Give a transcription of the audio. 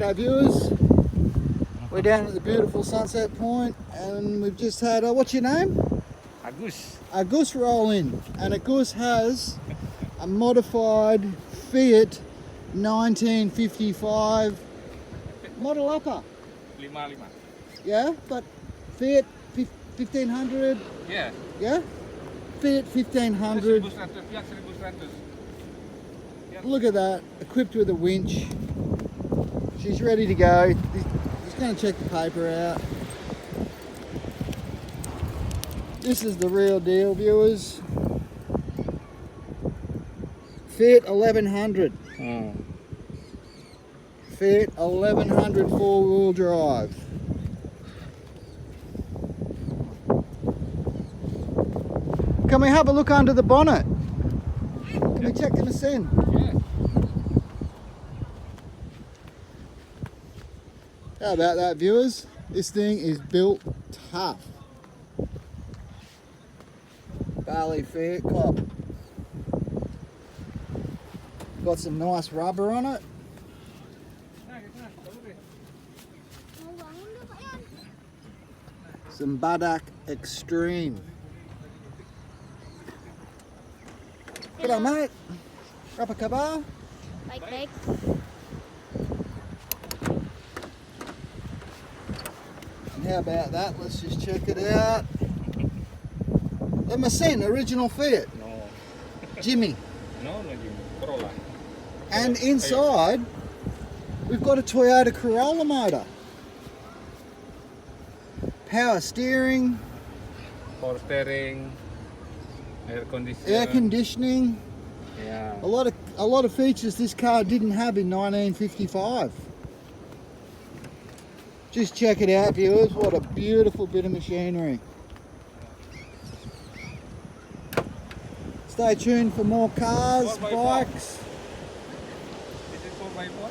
G'day viewers, we're down at the beautiful Sunset Point and we've just had, what's your name? Agus. Agus roll in, and Agus has a modified Fiat 1955 model upper. 55. Yeah, but Fiat 1500. Yeah. Yeah? Fiat 1500. Fiat 1100. Yeah. Look at that, equipped with a winch. She's ready to go. He's going to check the paper out. This is the real deal, viewers. Fiat 1100. Fiat 1100 four-wheel drive. Can we have a look under the bonnet? Can we check the machine? Yeah. How about that, viewers? This thing is built tough. Bali Fiat cop. Got some nice rubber on it. Some Badak Extreme. G'day mate. Rapa kabar. Baik. And how about that? Let's just check it out. The machine, original Fiat. No. Jimmy. No, Jimmy. Corolla. And inside, we've got a Toyota Corolla motor. Power steering, Power steering, air conditioning. air conditioning, Yeah. a lot of features this car didn't have in 1955. Just check it out, viewers. What a beautiful bit of machinery. Stay tuned for more cars, 4x4. bikes. This is 4x4.